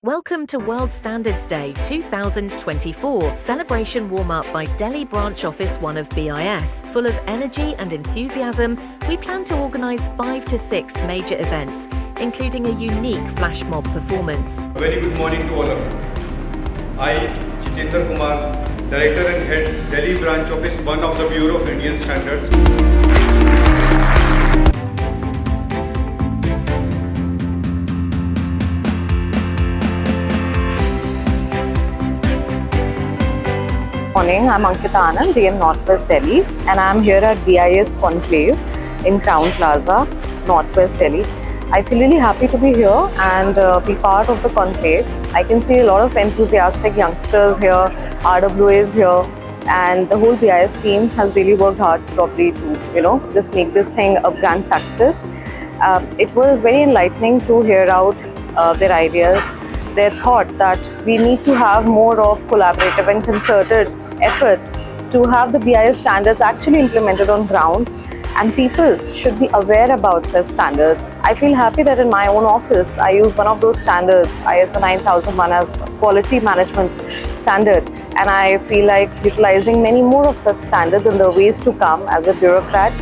Welcome to World Standards Day 2024, celebration warm-up by Delhi Branch Office 1 of BIS. Full of energy and enthusiasm, we plan to organise 5 to 6 major events, including a unique flash mob performance. Very good morning to all of you. I, Jitendra Kumar, Director and Head, Delhi Branch Office 1 of the Bureau of Indian Standards. Morning, I'm Ankita Anand, DM Northwest Delhi, and I'm here at BIS Conclave in Crown Plaza, Northwest Delhi. I feel really happy to be here and be part of the conclave. I can see a lot of enthusiastic youngsters here, RWAs here, and the whole BIS team has really worked hard probably to, just make this thing a grand success. It was very enlightening to hear out their ideas, their thought that we need to have more of collaborative and concerted efforts to have the BIS standards actually implemented on ground, and people should be aware about such standards. I feel happy that in my own office I use one of those standards, ISO 9001, as quality management standard, and I feel like utilizing many more of such standards in the ways to come as a bureaucrat.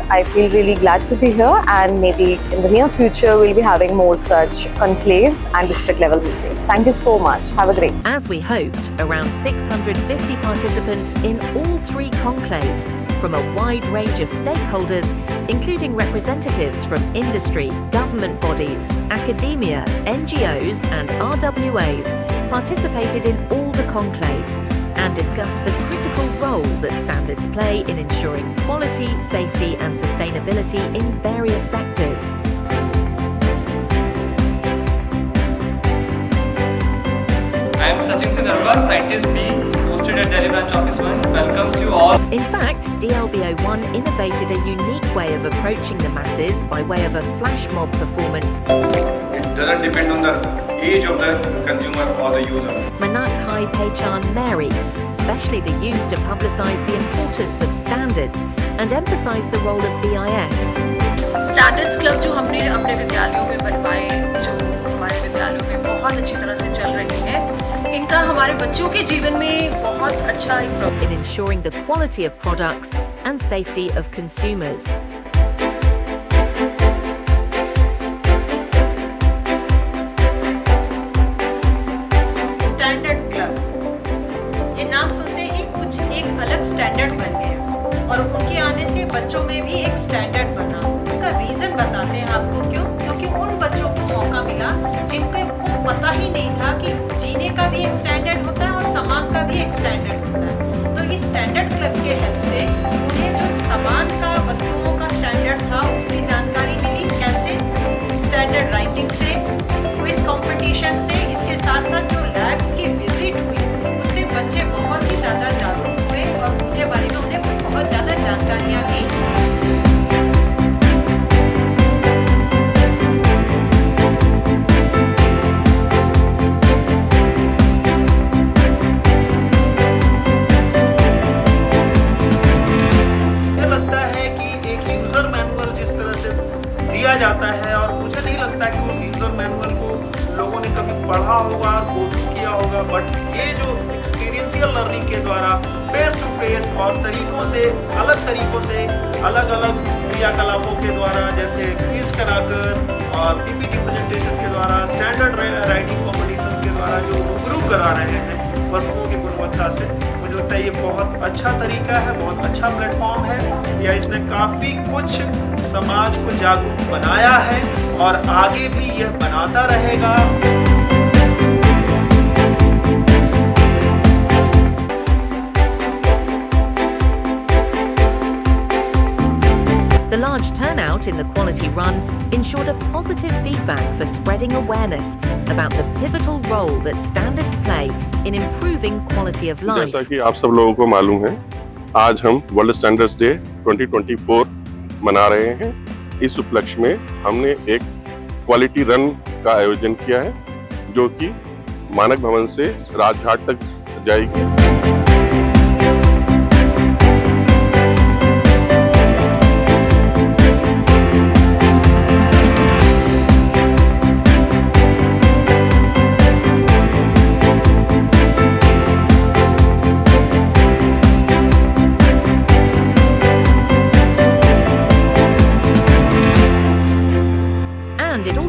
I feel really glad to be here, and maybe in the near future we'll be having more such conclaves and district level meetings. Thank you so much. Have a great day. As we hoped, around 650 participants in all 3 conclaves from a wide range of stakeholders, including representatives from industry, government bodies, academia, NGOs and RWAs, participated in all the conclaves and discussed the critical role that standards play in ensuring quality, safety and sustainability in various sectors. I am Sachin Sinarwa, Scientist B, posted at Delhi Branch Office 1. Welcomes you all. In fact, DLBO1 innovated a unique way of approaching the masses by way of a flash mob performance. It doesn't depend on the age of the consumer or the user. Manak Hai Pehchan Mary, especially the youth, to publicise the importance of standards and emphasise the role of BIS. Standards club जो हमने अपने विद्यालयों में बनवाए, जो हमारे विद्यालयों में बहुत अच्छी तरह से चल रही हैं, इनका हमारे बच्चों के जीवन में बहुत अच्छा एक in ensuring the quality of products and safety of consumers. Standard club, ये नाम सुनते ही कुछ एक अलग स्टैंडर्ड बन गया और उनके आने से बच्चों में भी एक स्टैंडर्ड बना। उसका रीजन बताते हैं आपको क्यों? क्योंकि उन बच्चों को मौका मिला जिनको पता ही नहीं था कि जीने का भी एक स्टैंडर्ड होता है और सामान का भी एक स्टैंडर्ड होता है। तो इस स्टैंडर्ड क्लब के हेल्प से उन्हें जो सामान का, वस्तुओं का स्टैंडर्ड था उसकी जानकारी मिली। कैसे? स्टैंडर्ड राइटिंग से, क्विज कंपटीशन से, इसके साथ साथ जो लैब्स की विजिट हुई उससे बच्चे बहुत ही ज़्यादा जागरूक हुए और उनके बारे में उन्हें बहुत ज़्यादा जानकारियाँ की। जाता है और मुझे नहीं लगता कि उस यूजर मैनुअल को लोगों ने कभी पढ़ा होगा और गो थ्रू किया होगा, बट ये जो एक्सपीरियंशियल लर्निंग के द्वारा फेस टू फेस और तरीकों से, अलग अलग क्रियाकलापों के द्वारा, जैसे क्विज कराकर और पीपीटी प्रेजेंटेशन के द्वारा, स्टैंडर्ड राइटिंग कॉम्पिटिशन्स के द्वारा जो इम्प्रूव करा रहे हैं वस्तुओं की गुणवत्ता से, मुझे लगता है ये बहुत अच्छा तरीका है, बहुत अच्छा प्लेटफॉर्म है। या इसने काफ़ी कुछ समाज को जागरूक बनाया है और आगे भी यह बनाता रहेगा। The large turnout in the quality run ensured a positive feedback for spreading awareness about the pivotal role that standards play in improving quality of life. जैसा कि आप सब लोगों को मालूम है, आज हम वर्ल्ड स्टैंडर्ड्स डे 2024 मना रहे हैं। इस उपलक्ष्य में हमने एक क्वालिटी रन का आयोजन किया है, जो कि मानक भवन से राजघाट तक जाएगी।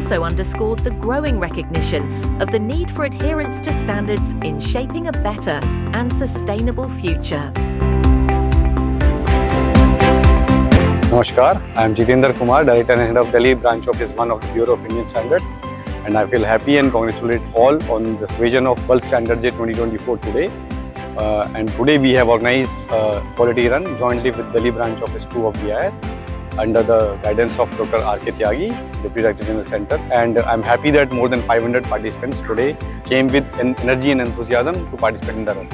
also underscored the growing recognition of the need for adherence to standards in shaping a better and sustainable future. Namaskar, I am Jitendra Kumar, Director and Head of Delhi Branch Office 1 of the Bureau of Indian Standards, and I feel happy and congratulate all on this vision of World Standards Day 2024 today. And today we have organized a quality run jointly with Delhi Branch Office 2 of BIS under the guidance of Dr. R.K. Tyagi, Deputy Director General Center. And I'm happy that more than 500 participants today came with energy and enthusiasm to participate in the run.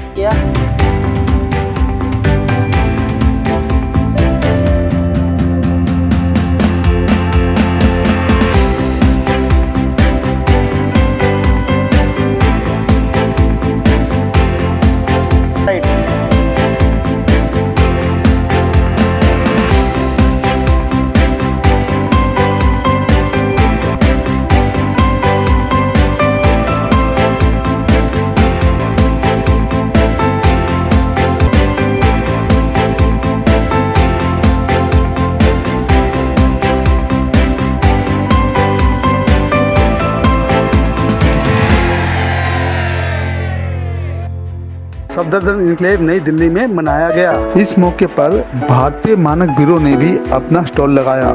Safdarjung enclave नई दिल्ली में मनाया गया। इस मौके पर भारतीय मानक bureau ने भी अपना स्टॉल लगाया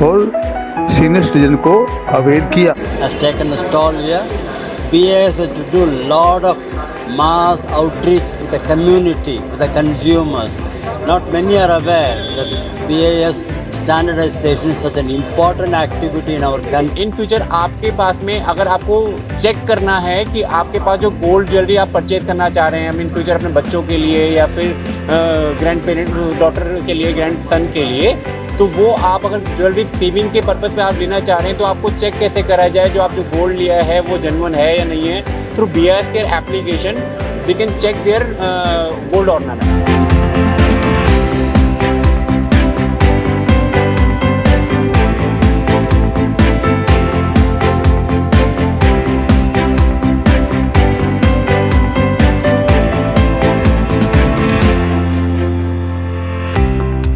और सीनियर सिटीजन को अवेयर किया। Has taken a stall here. BIS has to do lot of mass outreach with the community, with the consumers. Not many are aware that BIS standardization is such an important activity in our country. In future आपके पास में अगर आपको check करना है कि आपके पास जो gold jewellery आप परचेज करना चाह रहे हैं इन फ्यूचर अपने बच्चों के लिए या फिर ग्रैंड पेरेंट डॉटर के लिए, ग्रैंड सन के लिए, तो वो आप अगर ज्वेलरी सेविंग के पर्पज पे आप लेना चाह रहे हैं तो आपको चेक कैसे करा जाए जो आप जो गोल्ड लिया है वो जेन्युइन है या नहीं है। थ्रू BIS के application we can check their gold ornament.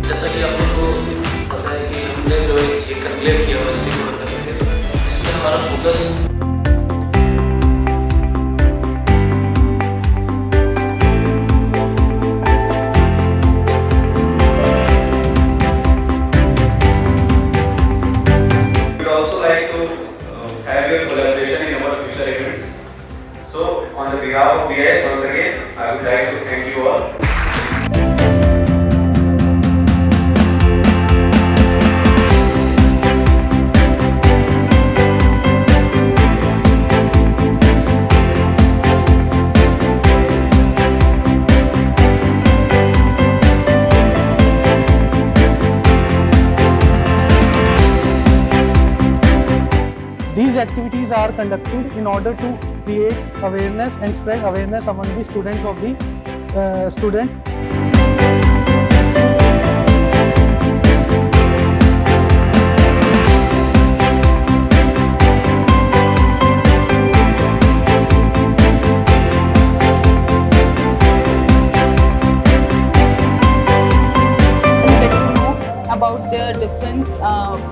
जैसा कि आप लोगों को पता है कि हमने जो ये कंक्लेव किया और इससे खबर करते थे, इससे हमारा focus We would also like to have your collaboration in our future events. So, on the behalf of BIS, once again, I would like to thank you all. These activities are conducted in order to create awareness and spread awareness among the students of the student. About the difference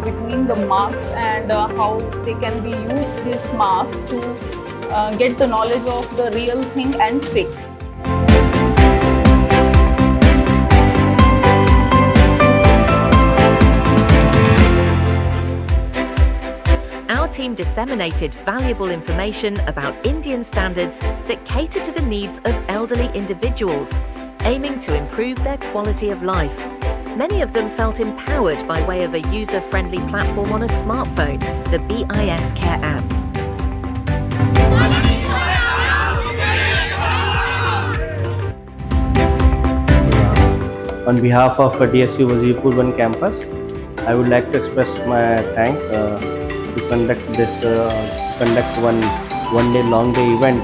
between the marks and how they can be used, these marks, to get the knowledge of the real thing and fake. Our team disseminated valuable information about Indian standards that cater to the needs of elderly individuals, aiming to improve their quality of life. Many of them felt empowered by way of a user-friendly platform on a smartphone, the BIS Care app. On behalf of DSU Wazirpur 1 campus, I would like to express my thanks to conduct one day long day event